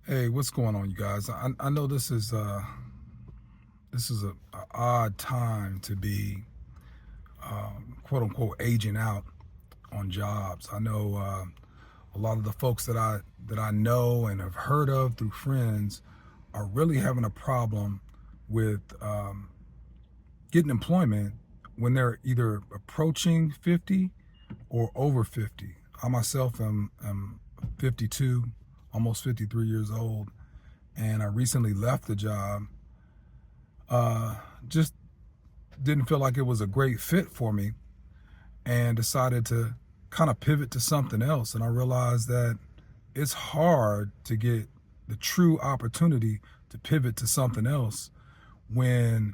Hey, what's going on, you guys? I know this is a odd time to be quote unquote aging out on jobs. I know a lot of the folks that I know and have heard of through friends are really having a problem with getting employment when they're either approaching 50 or over 50. I myself am 52, almost 53 years old, and I recently left the job. Just didn't feel like it was a great fit for me and decided to kind of pivot to something else. And I realized that it's hard to get the true opportunity to pivot to something else when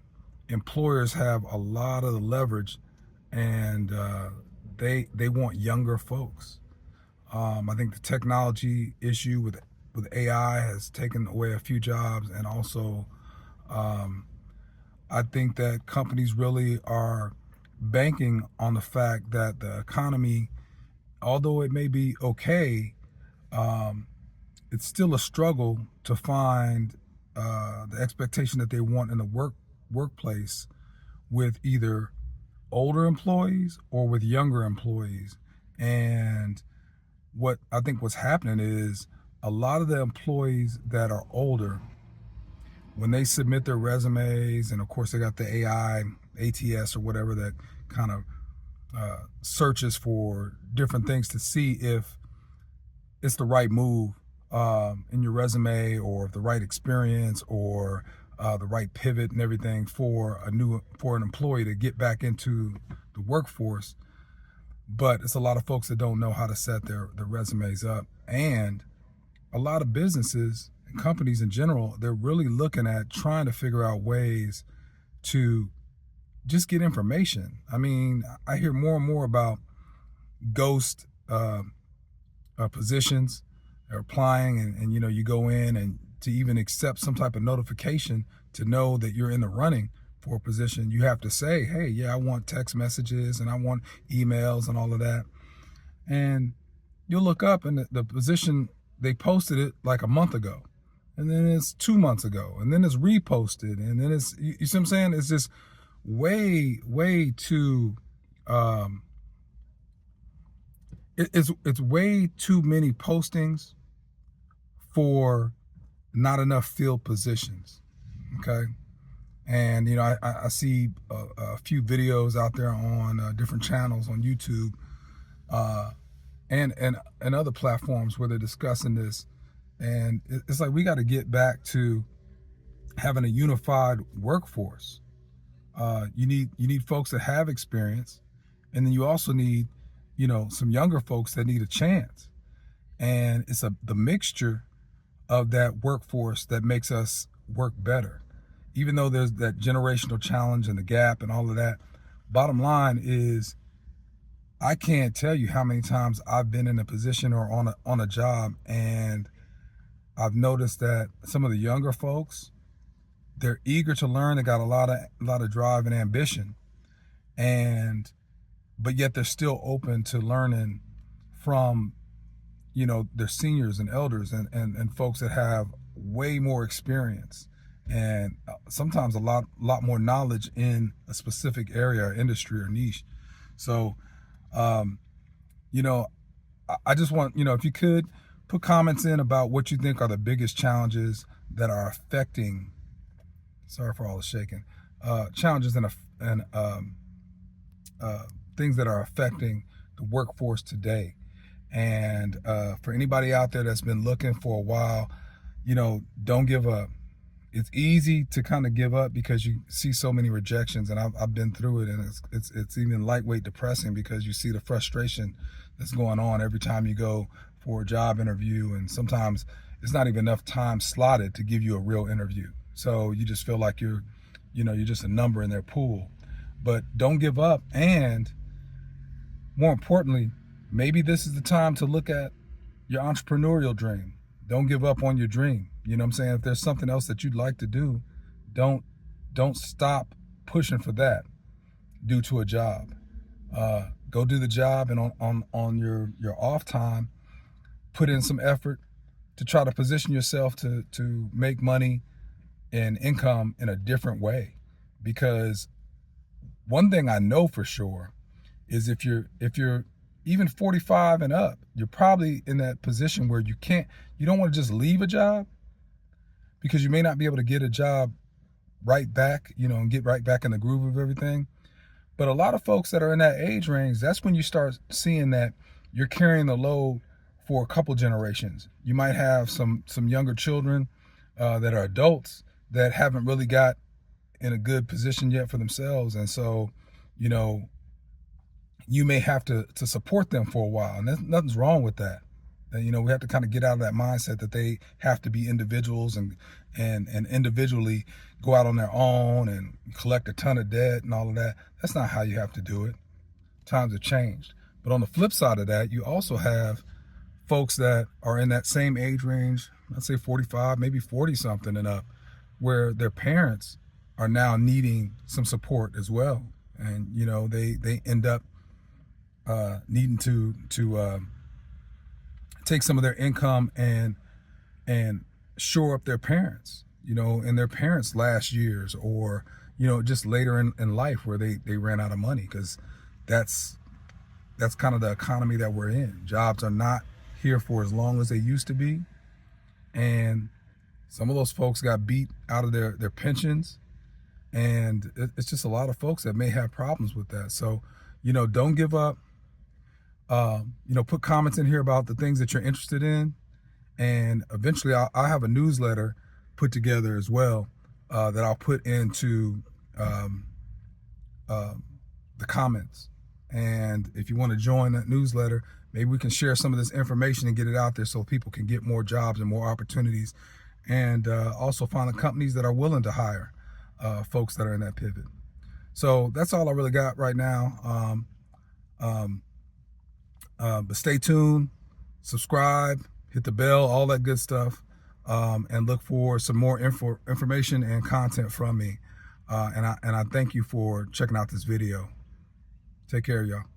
employers have a lot of the leverage and they want younger folks. I think the technology issue with AI has taken away a few jobs, and also um, I think that companies really are banking on the fact that the economy, although it may be okay, um, it's still a struggle to find the expectation that they want in the workplace with either older employees or with younger employees. And what I think what's happening is a lot of the employees that are older, when they submit their resumes, and of course they got the AI, ATS or whatever that kind of searches for different things to see if it's the right move in your resume, or the right experience, or the right pivot and everything for an employee to get back into the workforce. But it's a lot of folks that don't know how to set their resumes up, and a lot of businesses and companies in general, they're really looking at trying to figure out ways to just get information. I mean, I hear more and more about ghost positions are applying, and you go in, and to even accept some type of notification to know that you're in the running for a position, you have to say, hey, yeah, I want text messages and I want emails and all of that. And you'll look up, and the position, they posted it like a month ago, and then it's 2 months ago, and then it's reposted, and then it's, you see what I'm saying? It's just way too um, it's way too many postings for not enough field positions. Okay. And I see a few videos out there on different channels on YouTube, uh, and other platforms where they're discussing this. And it's like we got to get back to having a unified workforce. You need folks that have experience, and then you also need some younger folks that need a chance. And it's the mixture of that workforce that makes us work better. Even though there's that generational challenge and the gap and all of that, bottom line is, I can't tell you how many times I've been in a position or on a job, and I've noticed that some of the younger folks, they're eager to learn. They got a lot of drive and ambition, and but yet they're still open to learning from their seniors and elders, and folks that have way more experience, and sometimes a lot more knowledge in a specific area or industry or niche. So um, you know I just want, if you could put comments in about what you think are the biggest challenges that are affecting, sorry for all the shaking, challenges and uh, things that are affecting the workforce today. And for anybody out there that's been looking for a while, don't give up. It's easy to kind of give up because you see so many rejections, and I've been through it, and it's even lightweight depressing because you see the frustration that's going on every time you go for a job interview, and sometimes it's not even enough time slotted to give you a real interview. So you just feel like you're just a number in their pool. But don't give up, and more importantly, maybe this is the time to look at your entrepreneurial dream. Don't give up on your dream. You know what I'm saying? If there's something else that you'd like to do, don't don't stop pushing for that due to a job. Go do the job, and on your off time, put in some effort to try to position yourself to make money and income in a different way. Because one thing I know for sure is if you're even 45 and up, you're probably in that position where you don't want to just leave a job, because you may not be able to get a job right back, and get right back in the groove of everything. But a lot of folks that are in that age range, that's when you start seeing that you're carrying the load for a couple generations. You might have some younger children that are adults that haven't really got in a good position yet for themselves. And so, you may have to support them for a while. And nothing's wrong with that. And, we have to kind of get out of that mindset that they have to be individuals and individually go out on their own and collect a ton of debt and all of that. That's not how you have to do it. Times have changed. But on the flip side of that, you also have folks that are in that same age range, let's say 45, maybe 40 something and up, where their parents are now needing some support as well. And, they end up needing to take some of their income and shore up their parents, in their parents' last years, or, just later in life where they ran out of money, because that's kind of the economy that we're in. Jobs are not here for as long as they used to be. And some of those folks got beat out of their pensions. And it's just a lot of folks that may have problems with that. So, don't give up. Put comments in here about the things that you're interested in. And eventually I'll have a newsletter put together as well that I'll put into the comments. And if you want to join that newsletter, maybe we can share some of this information and get it out there so people can get more jobs and more opportunities, and also find the companies that are willing to hire folks that are in that pivot. So that's all I really got right now. But stay tuned, subscribe, hit the bell, all that good stuff, and look for some more information and content from me. And I thank you for checking out this video. Take care, y'all.